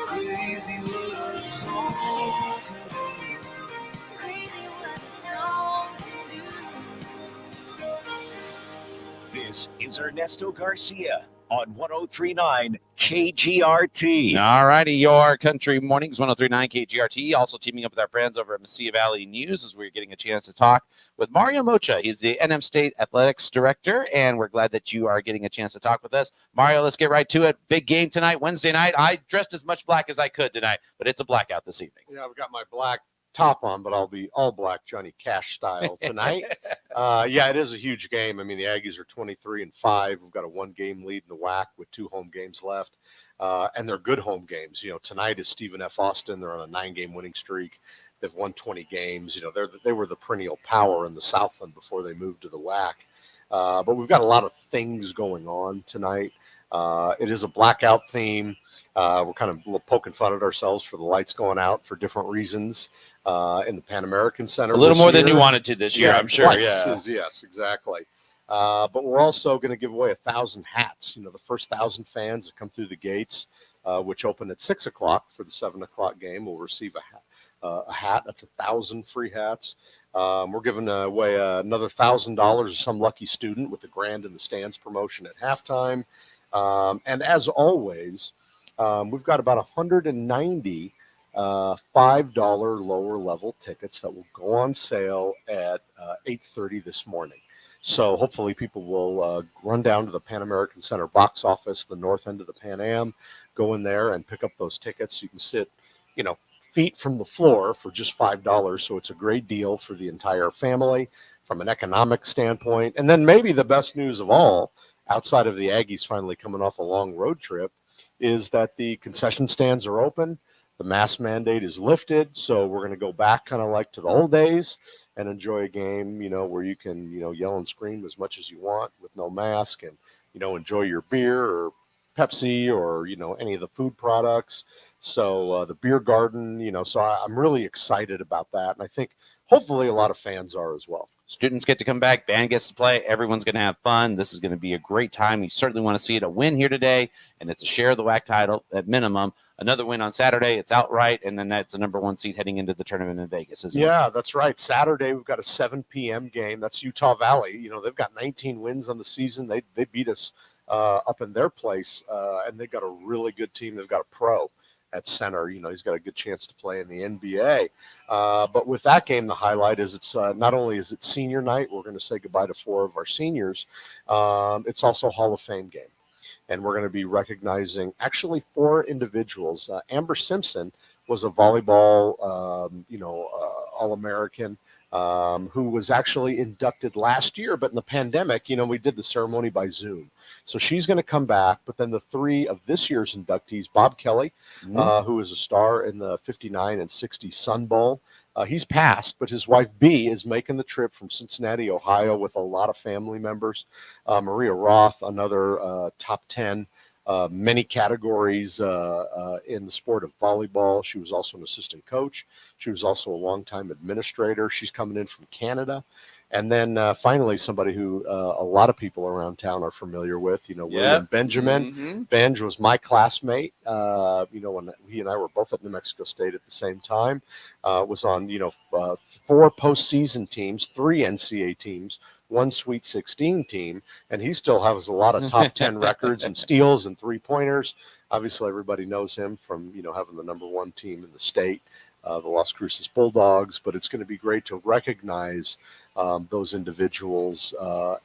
Crazy what a song can do. Crazy what a song can do. This is Ernesto Garcia on 103.9 KGRT. All righty, your country mornings, 103.9 KGRT. Also teaming up with our friends over at Mesilla Valley News as we're getting a chance to talk with Mario Moccia. He's the NM State Athletics Director, and we're glad that you are getting a chance to talk with us. Mario, let's get right to it. Big game tonight, Wednesday night. I dressed as much black as I could tonight, but it's a blackout this evening. Yeah, I've got my black top on, but I'll be all black Johnny Cash style tonight. Yeah, it is a huge game. I mean, the Aggies are 23-5. We've got a one-game lead in the WAC with 2 home games left, and they're good home games. You know, tonight is Stephen F. Austin. They're on a 9-game winning streak. They've won 20 games. You know, they were the perennial power in the Southland before they moved to the WAC. But we've got a lot of things going on tonight. It is a blackout theme. We're kind of poking fun at ourselves for the lights going out for different reasons in the Pan American Center. A little more than you wanted to this year, Yeah, I'm sure. Yeah. Yes, exactly. But we're also going to give away 1,000 hats. You know, the first 1,000 fans that come through the gates, which open at 6 o'clock for the 7 o'clock game, will receive a hat. That's 1,000 free hats. We're giving away another $1,000 to some lucky student with the Grand in the Stands promotion at halftime. And as always, we've got about 190 $5 lower level tickets that will go on sale at 8:30 this morning. So hopefully people will run down to the Pan American Center box office, the north end of the Pan Am, go in there and pick up those tickets. You can sit, you know, feet from the floor for just $5. So it's a great deal for the entire family from an economic standpoint. And then maybe the best news of all, outside of the Aggies finally coming off a long road trip, is that the concession stands are open. The mask mandate is lifted, so we're going to go back kind of like to the old days and enjoy a game, you know, where you can, you know, yell and scream as much as you want with no mask and, you know, enjoy your beer or Pepsi or, you know, any of the food products. So the beer garden, you know, so I'm really excited about that. And I think hopefully a lot of fans are as well. Students get to come back, band gets to play, everyone's going to have fun. This is going to be a great time. You certainly want to see it a win here today, and it's a share of the WAC title at minimum. Another win on Saturday, it's outright, and then that's the number 1 seed heading into the tournament in Vegas, isn't it? Yeah, that's right. Saturday, we've got a 7 p.m. game. That's Utah Valley. You know, they've got 19 wins on the season. They beat us up in their place, and they've got a really good team. They've got a pro at center. You know, he's got a good chance to play in the NBA. But with that game, the highlight is it's not only is it senior night, we're going to say goodbye to 4 of our seniors. It's also Hall of Fame game. And we're going to be recognizing actually 4 individuals. Amber Simpson was a volleyball, All-American who was actually inducted last year. But in the pandemic, you know, we did the ceremony by Zoom. So she's going to come back. But then the 3 of this year's inductees, Bob Kelly, who is a star in the 59 and 60 Sun Bowl. He's passed, but his wife, B, is making the trip from Cincinnati, Ohio, with a lot of family members. Maria Roth, another top 10, many categories in the sport of volleyball. She was also an assistant coach. She was also a longtime administrator. She's coming in from Canada. And then finally, somebody who a lot of people around town are familiar with, you know, William Benjamin. Mm-hmm. Benj was my classmate, you know, when he and I were both at New Mexico State at the same time. Was on, you know, 4 postseason teams, 3 NCAA teams, 1 Sweet 16 team, and he still has a lot of top 10 records and steals and 3-pointers. Obviously, everybody knows him from, you know, having the number 1 team in the state, the Las Cruces Bulldogs. But it's going to be great to recognize those individuals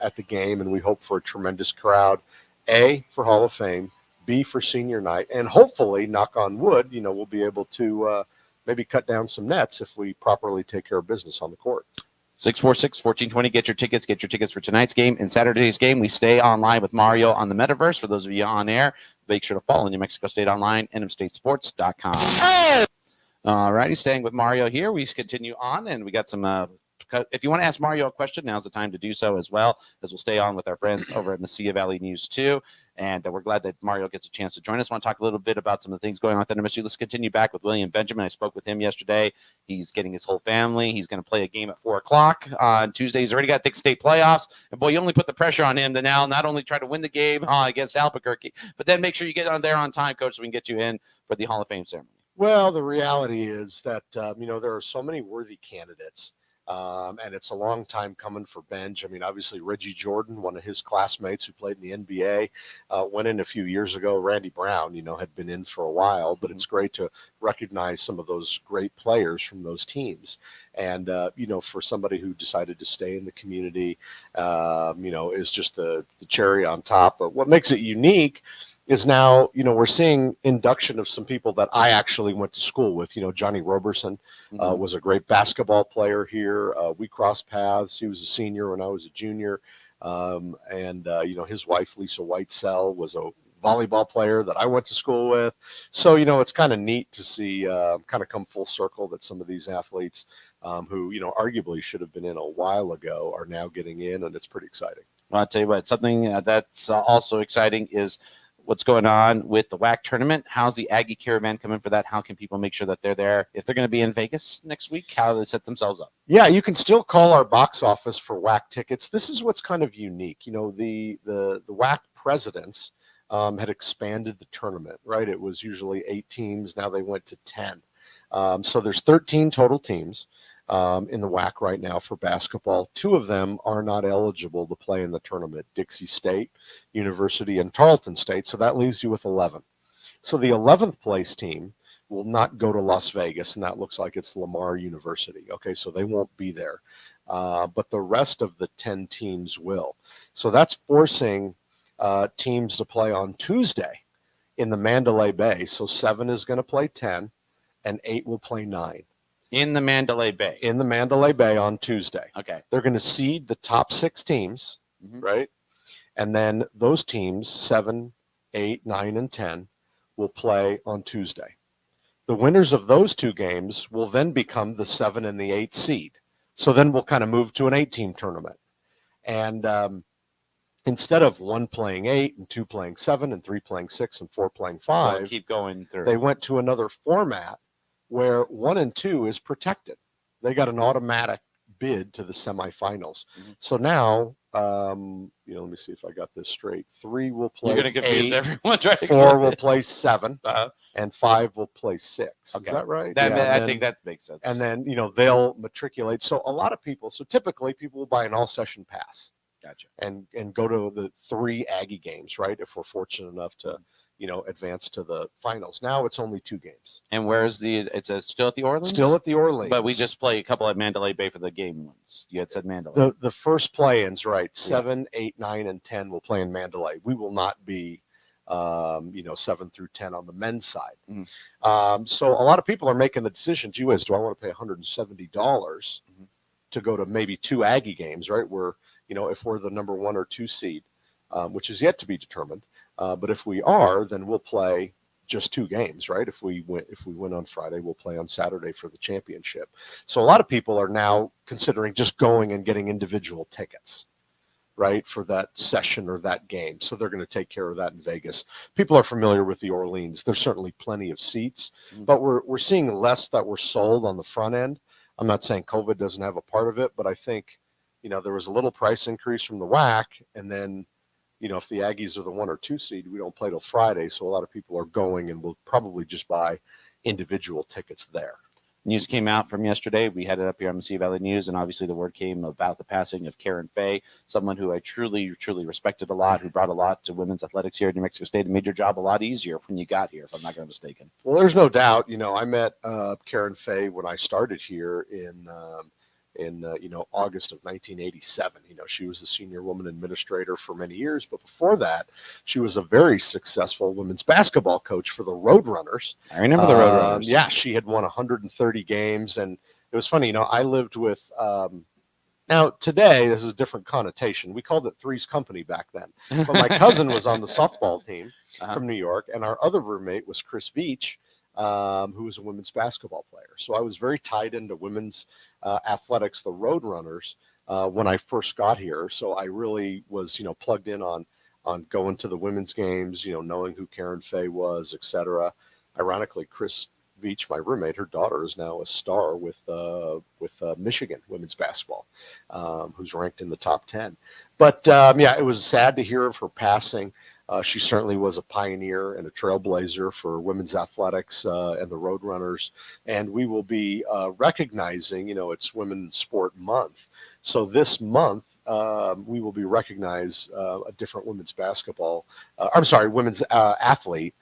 at the game, and we hope for a tremendous crowd. A, for Hall of Fame, B, for senior night, and hopefully, knock on wood, you know, we'll be able to maybe cut down some nets if we properly take care of business on the court. 646-1420. Get your tickets. Get your tickets for tonight's game and Saturday's game. We stay online with Mario on the Metaverse. For those of you on air, make sure to follow New Mexico State Online, nmstatesports.com. All righty, staying with Mario here. We continue on, and we got some if you want to ask Mario a question, now's the time to do so as well, as we'll stay on with our friends over at Mesilla Valley News too. And we're glad that Mario gets a chance to join us. I want to talk a little bit about some of the things going on with MSU. Let's continue back with William Benjamin. I spoke with him yesterday. He's getting his whole family. He's going to play a game at 4 o'clock on Tuesday. He's already got thick state playoffs. And boy, you only put the pressure on him to now not only try to win the game against Albuquerque, but then make sure you get on there on time, Coach, so we can get you in for the Hall of Fame ceremony. Well, the reality is that, there are so many worthy candidates. And it's a long time coming for Benj. I mean, obviously, Reggie Jordan, one of his classmates who played in the NBA, went in a few years ago. Randy Brown, had been in for a while, but it's great to recognize some of those great players from those teams. And, for somebody who decided to stay in the community, is just the cherry on top. But what makes it unique is now, we're seeing induction of some people that I actually went to school with. Johnny Roberson was a great basketball player here. We crossed paths. He was a senior when I was a junior. His wife, Lisa Whitesell, was a volleyball player that I went to school with. So, it's kind of neat to see kind of come full circle that some of these athletes who, arguably should have been in a while ago are now getting in, and it's pretty exciting. Well, I'll tell you what, something that's also exciting is what's going on with the WAC tournament. How's the Aggie Caravan coming for that? How can people make sure that they're there? If they're going to be in Vegas next week, how do they set themselves up? Yeah, you can still call our box office for WAC tickets. This is what's kind of unique. The WAC presidents had expanded the tournament, right? It was usually 8 teams. Now they went to 10. So there's 13 total teams in the WAC right now for basketball. 2 of them are not eligible to play in the tournament: Dixie State University and Tarleton State. So that leaves you with 11. So the 11th place team will not go to Las Vegas, and that looks like it's Lamar University. Okay, so they won't be there. But the rest of the 10 teams will. So that's forcing teams to play on Tuesday in the Mandalay Bay. So 7 is going to play 10, and 8 will play 9. In the Mandalay Bay. In the Mandalay Bay on Tuesday. Okay. They're going to seed the top 6 teams, right? And then those teams, 7, 8, 9, and 10, will play on Tuesday. The winners of those 2 games will then become the 7 and the 8 seed. So then we'll kind of move to an 8-team tournament. And instead of 1 playing 8 and 2 playing 7 and 3 playing 6 and 4 playing 5, we'll keep going through. They went to another format where 1 and 2 is protected. They got an automatic bid to the semifinals. So now, let me see if I got this straight. 3 will play. You're going to confuse 8, everyone, right? 4 will play 7, and 5 will play 6. Okay. Is that right? I think that makes sense. And then, they'll matriculate. So a lot of people, typically people will buy an all-session pass. Gotcha. And go to the 3 Aggie games, right? If we're fortunate enough to, advance to the finals. Now it's only 2 games. And where's it's still at the Orleans? Still at the Orleans. But we just play a couple at Mandalay Bay for the game ones. You had said Mandalay. The first play-ins, right? 7, 8, 9, and 10 will play in Mandalay. We will not be, 7 through 10 on the men's side. So a lot of people are making the decision, gee whiz, do I want to pay $170 to go to maybe 2 Aggie games, right? Where, if we're the number 1 or 2 seed, which is yet to be determined. But if we are, then we'll play just 2 games, right? If we win on Friday, we'll play on Saturday for the championship. So a lot of people are now considering just going and getting individual tickets, right, for that session or that game. So they're going to take care of that in Vegas. People are familiar with the Orleans. There's certainly plenty of seats, but we're seeing less that were sold on the front end. I'm not saying COVID doesn't have a part of it, but I think, there was a little price increase from the WAC, and then, if the Aggies are the 1 or 2 seed, we don't play till Friday. So a lot of people are going and will probably just buy individual tickets there. News came out from yesterday. We had it up here on Mesilla Valley News, and obviously the word came about the passing of Karen Fay, someone who I truly, truly respected a lot, who brought a lot to women's athletics here in New Mexico State and made your job a lot easier when you got here, if I'm not going to be mistaken. Well, there's no doubt. I met Karen Fay when I started here in August of 1987. She was the senior woman administrator for many years, but before that, she was a very successful women's basketball coach for the Roadrunners. I remember the Roadrunners. Yeah, she had won 130 games, and it was funny. I lived with. Now today, this is a different connotation. We called it Three's Company back then. But my cousin was on the softball team from New York, and our other roommate was Chris Veach. who was a women's basketball player. So I was very tied into women's athletics, the Roadrunners, when I first got here. So I really was, plugged in on going to the women's games, knowing who Karen Fay was, etc. Ironically, Chris Beach, my roommate, her daughter is now a star with Michigan women's basketball, who's ranked in the top 10. But it was sad to hear of her passing. She certainly was a pioneer and a trailblazer for women's athletics and the Roadrunners. And we will be recognizing, it's Women's Sport Month. So this month, we will be recognize a different women's women's athlete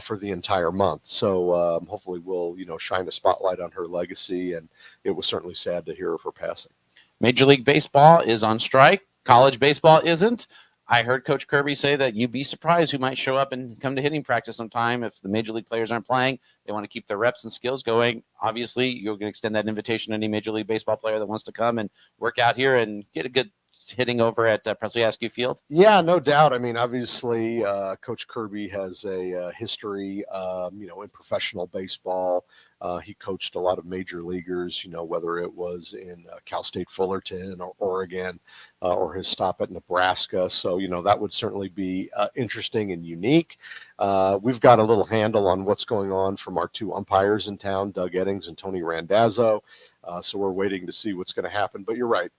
for the entire month. So hopefully we'll, shine a spotlight on her legacy. And it was certainly sad to hear of her passing. Major League Baseball is on strike. College baseball isn't. I heard Coach Kirby say that you'd be surprised who might show up and come to hitting practice sometime if the Major League players aren't playing. They want to keep their reps and skills going. Obviously, you're going to extend that invitation to any Major League Baseball player that wants to come and work out here and get a good hitting over at Presley Askew Field. Yeah, no doubt. I mean, obviously, Coach Kirby has a history, in professional baseball. He coached a lot of major leaguers, whether it was in Cal State Fullerton or Oregon or his stop at Nebraska. So, that would certainly be interesting and unique. We've got a little handle on what's going on from our two umpires in town, Doug Eddings and Tony Randazzo. So we're waiting to see what's going to happen. But you're right.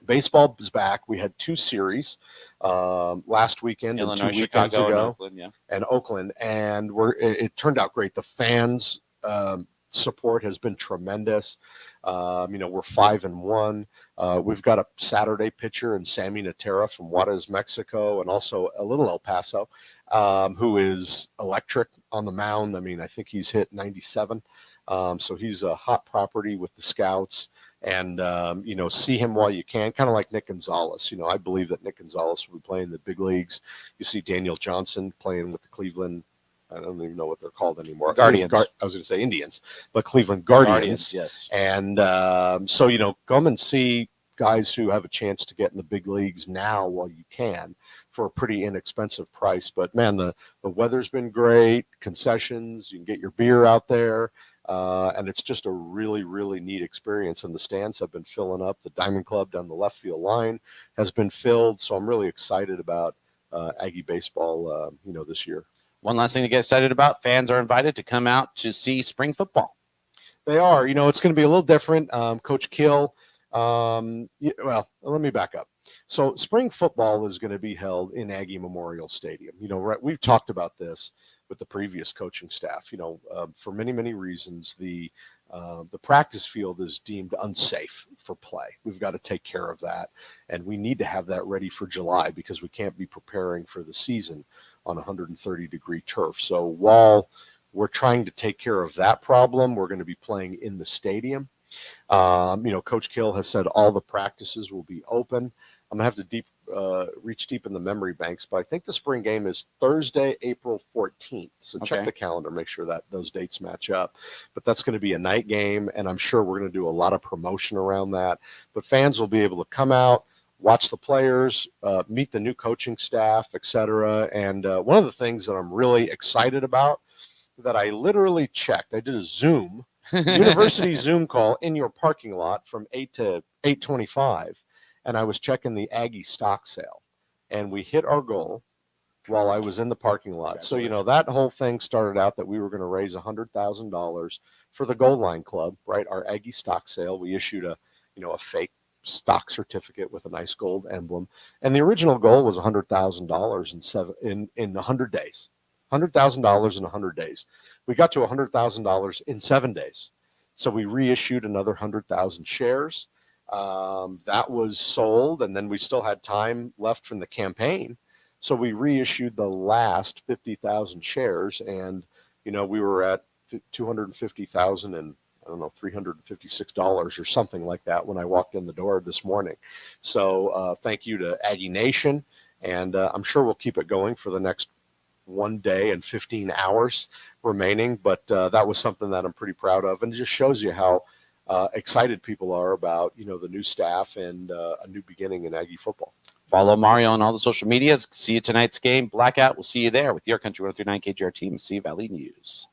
Baseball is back. We had two series last weekend Illinois, and 2 weekends Chicago, ago, and Oakland, and it turned out great. The fans' support has been tremendous. We're 5-1. We've got a Saturday pitcher in Sammy Natera from Juarez, Mexico, and also a little El Paso, who is electric on the mound. I mean, I think he's hit 97. So he's a hot property with the scouts. And, see him while you can, kind of like Nick Gonzalez. I believe that Nick Gonzalez will be playing in the big leagues. You see Daniel Johnson playing with the Cleveland, I don't even know what they're called anymore. Guardians. I was going to say Indians, but Cleveland Guardians. Yes. And come and see guys who have a chance to get in the big leagues now while you can for a pretty inexpensive price. But, man, the weather's been great, concessions, you can get your beer out there. And it's just a really, really neat experience. And the stands have been filling up. The Diamond Club down the left field line has been filled. So I'm really excited about Aggie baseball, this year. One last thing to get excited about, fans are invited to come out to see spring football. They are. It's going to be a little different. Coach Kill, let me back up. So spring football is going to be held in Aggie Memorial Stadium. We've talked about this with the previous coaching staff. For many, many reasons, the practice field is deemed unsafe for play. We've got to take care of that, and we need to have that ready for July because we can't be preparing for the season on 130-degree turf. So while we're trying to take care of that problem, we're going to be playing in the stadium. Coach Kill has said all the practices will be open. I'm going to have to reach deep in the memory banks, but I think the spring game is Thursday, April 14th. So check the calendar, make sure that those dates match up. But that's going to be a night game, and I'm sure we're going to do a lot of promotion around that. But fans will be able to come out, watch the players, meet the new coaching staff, etc. And one of the things that I'm really excited about that I literally checked, I did a Zoom, university Zoom call in your parking lot from 8 to 8:25. And I was checking the Aggie stock sale, and we hit our goal while I was in the parking lot. So, that whole thing started out that we were going to raise $100,000 for the Gold Line Club, right? Our Aggie stock sale. We issued a fake stock certificate with a nice gold emblem. And the original goal was $100,000 in 100 days. $100,000 in 100 days. We got to $100,000 in 7 days. So we reissued another 100,000 shares. That was sold, and then we still had time left from the campaign. So we reissued the last 50,000 shares, and, we were at 250,000 and $356 or something like that when I walked in the door this morning. So thank you to Aggie Nation, and I'm sure we'll keep it going for the next 1 day and 15 hours remaining. But that was something that I'm pretty proud of, and it just shows you how excited people are about, the new staff and a new beginning in Aggie football. Follow Mario on all the social medias. See you tonight's game. Blackout. We'll see you there with your Country 103.9 KGRT Mesilla Valley News.